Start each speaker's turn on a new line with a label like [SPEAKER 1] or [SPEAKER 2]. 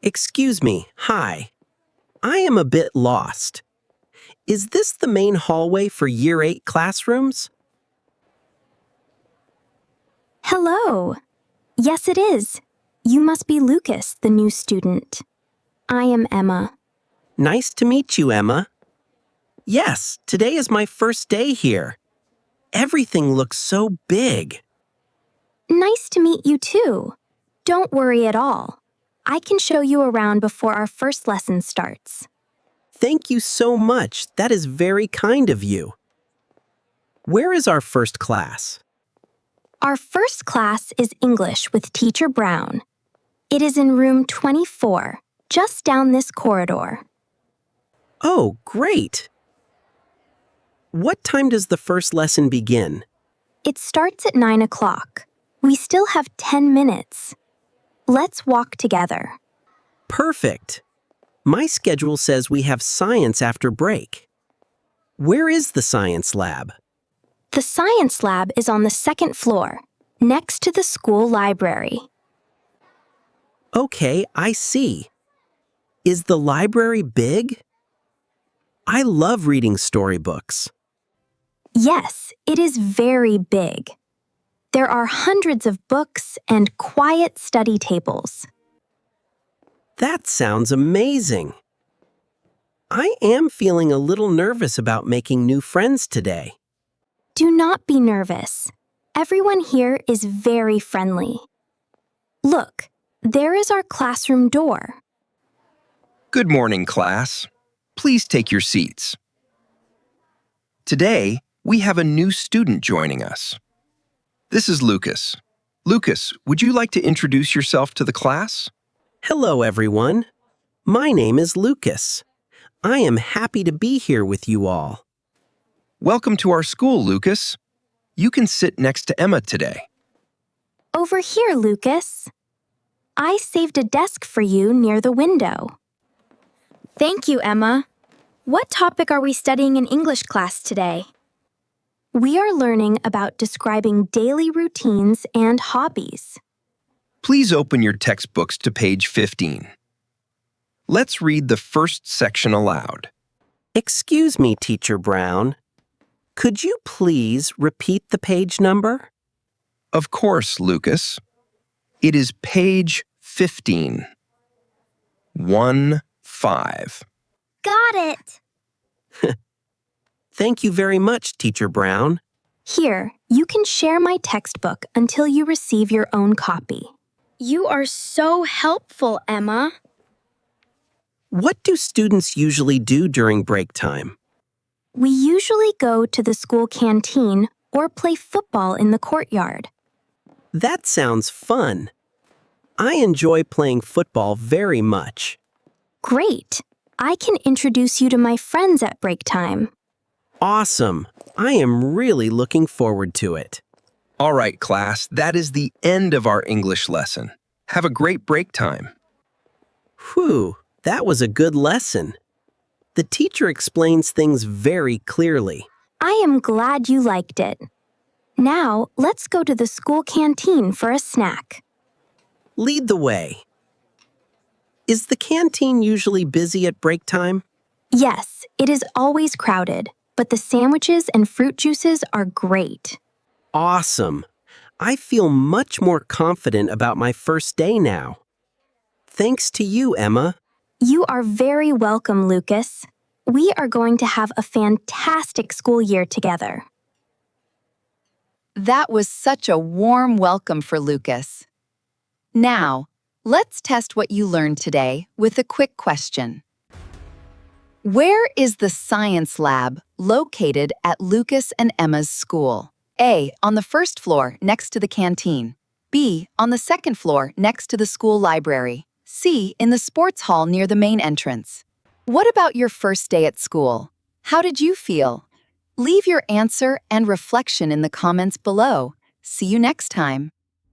[SPEAKER 1] Excuse me, hi. I am a bit lost. Is this the main hallway for Year 8 classrooms?
[SPEAKER 2] Hello. Yes, it is. You must be Lucas, the new student. I am Emma.
[SPEAKER 1] Nice to meet you, Emma. Yes, today is my first day here. Everything looks so big.
[SPEAKER 2] Nice to meet you too. Don't worry at all. I can show you around before our first lesson starts.
[SPEAKER 1] Thank you so much. That is very kind of you. Where is our first class?
[SPEAKER 2] Our first class is English with Teacher Brown. It is in room 24, just down this corridor.
[SPEAKER 1] Oh, great. What time does the first lesson begin?
[SPEAKER 2] It starts at 9 o'clock. We still have 10 minutes. Let's walk together.
[SPEAKER 1] Perfect. My schedule says we have science after break. Where is the science lab?
[SPEAKER 2] The science lab is on the second floor, next to the school library.
[SPEAKER 1] Okay, I see. Is the library big? I love reading storybooks.
[SPEAKER 2] Yes, it is very big. There are hundreds of books and quiet study tables.
[SPEAKER 1] That sounds amazing. I am feeling a little nervous about making new friends today.
[SPEAKER 2] Do not be nervous. Everyone here is very friendly. Look, there is our classroom door.
[SPEAKER 3] Good morning, class. Please take your seats. Today, we have a new student joining us. This is Lucas. Lucas, would you like to introduce yourself to the class?
[SPEAKER 1] Hello, everyone. My name is Lucas. I am happy to be here with you all.
[SPEAKER 3] Welcome to our school, Lucas. You can sit next to Emma today.
[SPEAKER 2] Over here, Lucas. I saved a desk for you near the window. Thank you, Emma. What topic are we studying in English class today? We are learning about describing daily routines and hobbies.
[SPEAKER 3] Please open your textbooks to page 15. Let's read the first section aloud.
[SPEAKER 1] Excuse me, Teacher Brown. Could you please repeat the page number?
[SPEAKER 3] Of course, Lucas. It is page 15. 1-5.
[SPEAKER 2] Got it!
[SPEAKER 1] Thank you very much, Teacher Brown.
[SPEAKER 2] Here, you can share my textbook until you receive your own copy. You are so helpful, Emma.
[SPEAKER 1] What do students usually do during break time?
[SPEAKER 2] We usually go to the school canteen or play football in the courtyard.
[SPEAKER 1] That sounds fun. I enjoy playing football very much.
[SPEAKER 2] Great! I can introduce you to my friends at break time.
[SPEAKER 1] Awesome. I am really looking forward to it.
[SPEAKER 3] All right, class, that is the end of our English lesson. Have a great break time.
[SPEAKER 1] Whew, that was a good lesson. The teacher explains things very clearly.
[SPEAKER 2] I am glad you liked it. Now, let's go to the school canteen for a snack.
[SPEAKER 1] Lead the way. Is the canteen usually busy at break time?
[SPEAKER 2] Yes, it is always crowded, but the sandwiches and fruit juices are great.
[SPEAKER 1] Awesome. I feel much more confident about my first day now. Thanks to you, Emma.
[SPEAKER 2] You are very welcome, Lucas. We are going to have a fantastic school year together.
[SPEAKER 4] That was such a warm welcome for Lucas. Now, let's test what you learned today with a quick question. Where is the science lab located at Lucas and Emma's school? A, on the first floor next to the canteen. B, on the second floor next to the school library. C, in the sports hall near the main entrance. What about your first day at school? How did you feel? Leave your answer and reflection in the comments below. See you next time.